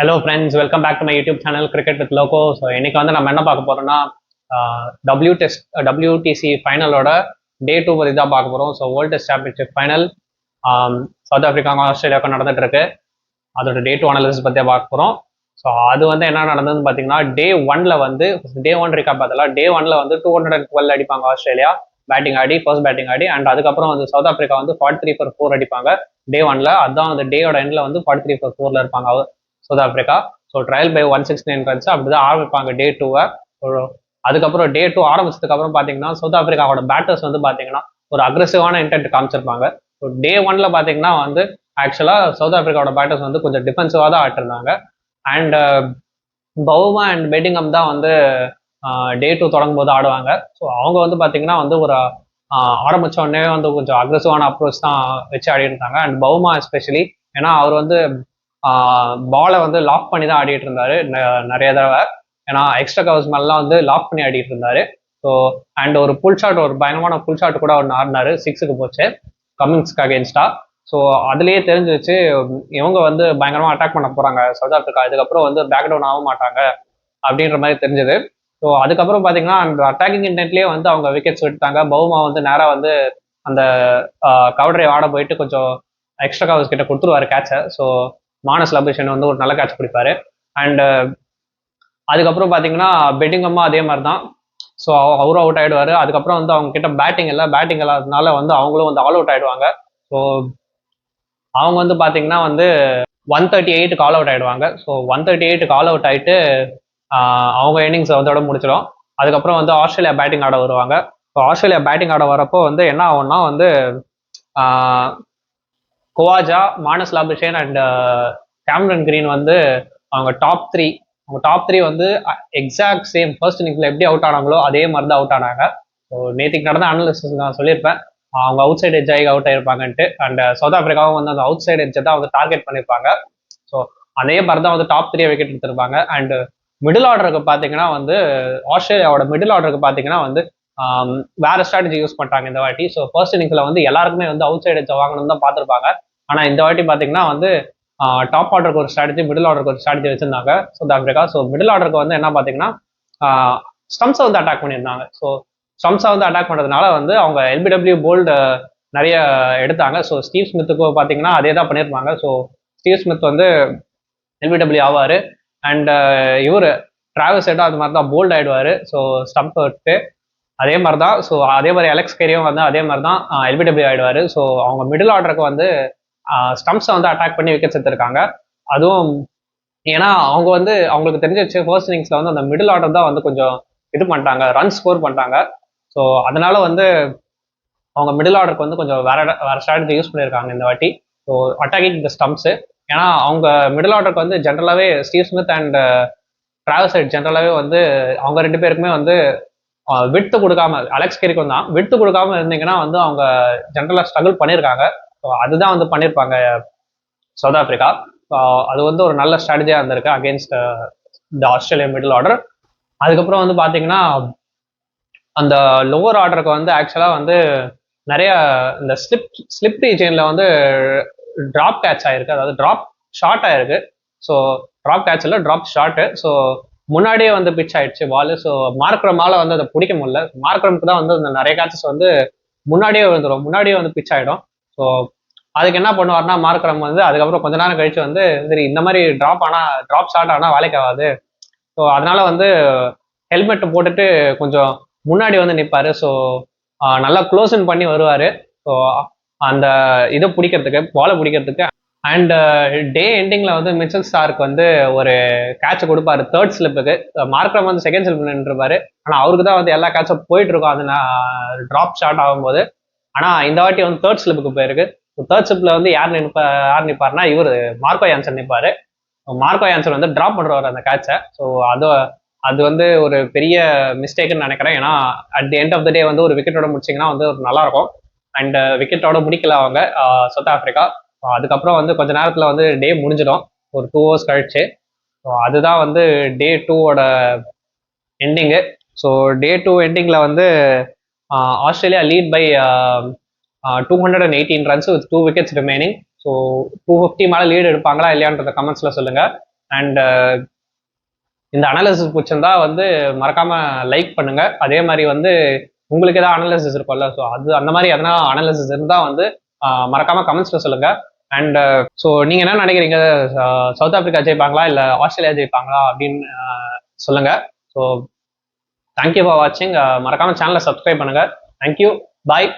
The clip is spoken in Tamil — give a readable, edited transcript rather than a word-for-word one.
Hello friends, welcome back to my YouTube channel cricket with Logo. So இன்னைக்கு வந்து நம்ம என்ன பார்க்க போறோம்னா டபிள்யூடிசி ஃபைனலோட டே 2 பற்றி தான் பார்க்க போகிறோம். So world test championship final South ஆஃப்ரிக்காவும் ஆஸ்திரேலியாவுக்கும் நடந்துட்டு இருக்கு. அதோட டே 2 அனாலிசிஸ் பற்றியே பார்க்க போகிறோம். ஸோ அது வந்து என்ன நடந்ததுன்னு பார்த்தீங்கன்னா, டே ஒன் ரிகாப் பார்த்தலாம். டே 1ல வந்து 212 அடிப்பாங்க Australia first batting Aadi. And அதுக்கப்புறம் வந்து சவுத் ஆஃப்ரிக்கா வந்து 43 for 4 அடிப்பாங்க டே 1ல. அதுதான் அந்த டேயோட எண்ட்ல வந்து 43 for 4ல இருப்பாங்க south Africa. So trail by 169 runs அப்படிதான் ஆரம்பிப்பாங்க டே 2வை. அதுக்கப்புறம் டே 2 ஆரம்பிச்சதுக்கு அப்புறம் பார்த்தீங்கன்னா சவுத் ஆஃப்ரிக்காவோட பேட்டர்ஸ் வந்து பார்த்தீங்கன்னா ஒரு அக்ரெசிவான இன்டென்ட் காமிச்சிருப்பாங்க. ஸோ டே 1ல பார்த்தீங்கன்னா வந்து ஆக்சுவலாக சவுத் ஆஃப்ரிக்காவோட பேட்டர்ஸ் வந்து கொஞ்சம் டிஃபென்சிவாக தான் ஆட்டிருந்தாங்க. அண்ட் பவுமா அண்ட் பெட்டிங்கம் தான் வந்து டே 2 தொடங்கும் போது ஆடுவாங்க. ஸோ அவங்க வந்து பார்த்தீங்கன்னா வந்து ஒரு ஆரம்பிச்ச உடனே வந்து கொஞ்சம் அக்ரெசிவான அப்ரோச் தான் வச்சு ஆடிட்டு இருந்தாங்க. அண்ட் பவுமா எஸ்பெஷலி, ஏன்னா அவர் வந்து பாலை வந்து லாக் பண்ணி தான் ஆடிட்டு இருந்தாரு நிறைய தடவை. ஏன்னா எக்ஸ்ட்ரா கவர்ஸ் மேலாம் வந்து லாக் பண்ணி ஆடிட்டு இருந்தாரு. ஸோ அண்ட் ஒரு பயங்கரமான புல் ஷாட் கூட ஒன்று ஆடினாரு, 6க்கு போச்சு கமின்ஸ்க்கு அகேன்ஸ்டா. ஸோ அதுலேயே தெரிஞ்சிச்சு இவங்க வந்து பயங்கரமாக அட்டாக் பண்ண போறாங்க சவுத் ஆஃப்ரிக்கா, இதுக்கப்புறம் வந்து பேக் டவுன் ஆக மாட்டாங்க அப்படின்ற மாதிரி தெரிஞ்சது. ஸோ அதுக்கப்புறம் பார்த்தீங்கன்னா அந்த அட்டாக்கிங் இன்டென்ட்லேயே வந்து அவங்க விக்கெட்ஸ் விட்டுட்டாங்க. பவுமா வந்து நேராக வந்து அந்த கவர் ஆட போயிட்டு கொஞ்சம் எக்ஸ்ட்ரா கவர்ஸ் கிட்ட கொடுத்துருவாரு கேட்சை. ஸோ மானஸ் லபுஷன் வந்து ஒரு நல்ல கேட்ச் பிடிப்பாரு. அண்ட் அதுக்கப்புறம் பார்த்தீங்கன்னா பெட்டிங்கம்மா அதே மாதிரி தான். ஸோ அவரும் அவுட் ஆயிடுவாரு. அதுக்கப்புறம் வந்து அவங்க கிட்ட பேட்டிங் இல்லாததுனால வந்து அவங்களும் வந்து ஆல் அவுட் ஆயிடுவாங்க. ஸோ அவங்க வந்து பார்த்தீங்கன்னா வந்து 138 ஆல் அவுட் ஆயிடுவாங்க. ஸோ 138 ஆல் அவுட் ஆயிட்டு அவங்க இன்னிங்ஸ் அதோட முடிச்சிடும். அதுக்கப்புறம் வந்து ஆஸ்திரேலியா பேட்டிங் ஆட வருவாங்க. ஸோ ஆஸ்திரேலியா பேட்டிங் ஆட வரப்போ வந்து என்ன ஆகும்னா வந்து Khawaja, Marnus Labuschagne and Cameron Green வந்து அவங்க டாப் த்ரீ வந்து எக்ஸாக்ட் சேம் ஃபர்ஸ்ட் இன்னிங்ஸ்ல எப்படி அவுட் ஆனாங்களோ அதே மாதிரி தான் அவுட் ஆனாங்க. ஸோ நேற்றுக்கு நடந்த அனாலிசிஸ் நான் சொல்லியிருப்பேன், அவங்க அவுட் சைடு எட்ஜ் ஆகி அவுட் ஆயிருப்பாங்கன்ட்டு. அண்ட் சவுத் ஆஃப்ரிக்காவும் வந்து அந்த அவுட் சைடு எட்ஜை தான் வந்து டார்கெட் பண்ணியிருப்பாங்க. ஸோ அதே மாதிரி தான் வந்து டாப் 3 விக்கெட் எடுத்திருப்பாங்க. அண்ட் மிடில் ஆர்டருக்கு பார்த்தீங்கன்னா வந்து ஆஸ்திரேலியாவோட மிடில் ஆர்டருக்கு பார்த்தீங்கன்னா வந்து வேற ஸ்ட்ராட்டஜி யூஸ் பண்ணிட்டாங்க இந்த வாட்டி. ஸோ ஃபர்ஸ்ட் இன்னிங்ஸ்ல வந்து எல்லாருக்குமே வந்து அவுட் சைடு எட்ஜை வாங்கணும்னு தான் பார்த்துருப்பாங்க. ஆனால் இந்த வாட்டி பார்த்தீங்கன்னா வந்து டாப் ஆர்டருக்கு ஒரு ஸ்ட்ராட்டஜி, மிடில் ஆர்டருக்கு ஒரு ஸ்ட்ராட்டஜி வச்சிருந்தாங்க சவுத் ஆஃப்ரிக்கா. ஸோ மிடில் ஆர்டருக்கு வந்து என்ன பார்த்தீங்கன்னா ஸ்டம்ப்ஸை வந்து அட்டாக் பண்ணியிருந்தாங்க. ஸோ ஸ்டம்ப்ஸை வந்து அட்டாக் பண்ணுறதுனால வந்து அவங்க எல்பிடபிள்யூ போல்டு நிறைய எடுத்தாங்க. ஸோ ஸ்டீவ் ஸ்மித்துக்கு பார்த்தீங்கன்னா அதே தான் பண்ணியிருப்பாங்க. ஸோ ஸ்டீவ் ஸ்மித் வந்து எல்பிடபிள்யூ ஆவார். அண்ட் இவர் டிராவல்ஸ் ஹெட்டும் அது மாதிரி தான் போல்ட் ஆயிடுவார். ஸோ ஸ்டம்ப் விட்டு அதே மாதிரி தான். ஸோ அதே மாதிரி அலெக்ஸ் கேரியும் வந்து அதே மாதிரி தான் எல்பிடபிள்யூ ஆயிடுவார். ஸோ அவங்க மிடில் ஆர்டருக்கு வந்து ஸ்டம்ப்ஸை வந்து அட்டாக் பண்ணி விக்கெட்ஸ் எடுத்திருக்காங்க. அதுவும் ஏன்னா அவங்க வந்து அவங்களுக்கு தெரிஞ்ச வச்சு ஃபர்ஸ்ட் இன்னிங்ஸ்ல வந்து அந்த மிடில் ஆர்டர் தான் வந்து கொஞ்சம் இது பண்ணிட்டாங்க, ரன் ஸ்கோர் பண்ணிட்டாங்க. ஸோ அதனால வந்து அவங்க மிடில் ஆர்டருக்கு வந்து கொஞ்சம் வேற ஸ்ட்ராட்டஜி யூஸ் பண்ணியிருக்காங்க இந்த வாட்டி. ஸோ அட்டாக்கிங் த ஸ்டம்ப்ஸ், ஏன்னா அவங்க மிடில் ஆர்டருக்கு வந்து ஜென்ரலாகவே Steve Smith and travels head ஜென்ரலாகவே வந்து அவங்க 2 பேருக்குமே வந்து விட்டு கொடுக்காம, அலெக்ஸ் கேரிக்கும் தான் விட்டு கொடுக்காம இருந்தீங்கன்னா வந்து அவங்க ஜென்ரலாக ஸ்ட்ரகிள் பண்ணியிருக்காங்க. ஸோ அதுதான் வந்து பண்ணியிருப்பாங்க சவுத் ஆஃப்ரிக்கா. அது வந்து ஒரு நல்ல ஸ்ட்ராட்டஜியாக இருந்திருக்கு against the Australia middle order. அதுக்கப்புறம் வந்து பார்த்தீங்கன்னா அந்த லோவர் ஆர்டருக்கு வந்து ஆக்சுவலாக வந்து நிறைய இந்த ஸ்லிப் ரீஜியனில் வந்து ட்ராப் கேட்ச் ஆயிருக்கு, அதாவது ட்ராப் ஷார்ட் ஆயிருக்கு. ஸோ ட்ராப் கேட்ச் இல்லை, ட்ராப் ஷார்ட்டு. ஸோ முன்னாடியே வந்து பிச் ஆயிடுச்சு பால். ஸோ மார்க்ரமால வந்து அதை பிடிக்க முடியல. மார்க்ரமுக்கு தான் வந்து அந்த நிறைய கேட்சஸ் வந்து முன்னாடியே வந்து பிச் ஆயிடும். ஸோ அதுக்கு என்ன பண்ணுவார்னா மார்க்ரம் வந்து அதுக்கப்புறம் கொஞ்ச நேரம் கழிச்சு வந்து சரி இந்த மாதிரி ட்ராப் ஷார்ட் ஆனால் வேலைக்கு ஆகாது. ஸோ அதனால வந்து ஹெல்மெட் போட்டுட்டு கொஞ்சம் முன்னாடி வந்து நிற்பாரு. ஸோ நல்லா க்ளோசன் பண்ணி வருவார். ஸோ அந்த இதை பாலை பிடிக்கிறதுக்கு. அண்ட் டே எண்டிங்ல வந்து மிச்சல் ஸ்டார்க் வந்து ஒரு கேட்சை கொடுப்பாரு தேர்ட் ஸ்லிப்புக்கு. மார்க்ரம் வந்து செகண்ட் ஸ்லிப் நின்றுப்பாரு. ஆனால் அவருக்கு தான் வந்து எல்லா கேட்சும் போயிட்டு இருக்கும் அது ட்ராப் ஷாட் ஆகும்போது. ஆனால் இந்த வாட்டி வந்து தேர்ட் ஸ்லிப்புக்கு போயிருக்கு. தேர்ட் ஸ்லிப்ல வந்து யார் நிற்பாருன்னா இவர் மார்க்கோ யான்சன் நிற்பாரு. மார்க்கோ யான்சன் வந்து ட்ராப் பண்ணுறவர் அந்த கேட்சை. ஸோ அது வந்து ஒரு பெரிய மிஸ்டேக்குன்னு நினைக்கிறேன். ஏன்னா at the end of the day வந்து ஒரு விக்கெட்டோட முடிச்சிங்கன்னா வந்து ஒரு நல்லா இருக்கும். அண்ட் விக்கெட்டோட முடிக்கல அவங்க சவுத் ஆஃப்ரிக்கா. அதுக்கப்புறம் வந்து கொஞ்ச நேரத்தில் வந்து டே முடிஞ்சிடும், ஒரு 2 hours கழிச்சு. ஸோ அதுதான் வந்து டே 2வோட எண்டிங்கு. ஸோ டே 2 எண்டிங்கில் வந்து Australia lead by 218 runs with 2 wickets remaining. So 250 மேலே லீடு எடுப்பாங்களா இல்லையான்றத கமெண்ட்ஸில் சொல்லுங்கள். அண்ட் இந்த அனாலிசிஸ் பிடிச்சிருந்தா வந்து மறக்காம லைக் பண்ணுங்க. அதே மாதிரி வந்து உங்களுக்கு ஏதாவது அனாலிசிஸ் இருக்கும்ல, ஸோ அது அந்த மாதிரி எதனா அனாலிசிஸ் இருந்தால் வந்து மறக்காம கமெண்ட்ஸ்ல சொல்லுங்க. அண்ட் ஸோ நீங்க என்ன நினைக்கிறீங்க, சவுத் ஆப்பிரிக்கா ஜெயிப்பாங்களா இல்லை ஆஸ்திரேலியா ஜெயிப்பாங்களா அப்படின்னு சொல்லுங்க. ஸோ தேங்க்யூ ஃபார் வாட்சிங். மறக்காம சேனலை சப்ஸ்கிரைப் பண்ணுங்க. தேங்க்யூ, பாய்.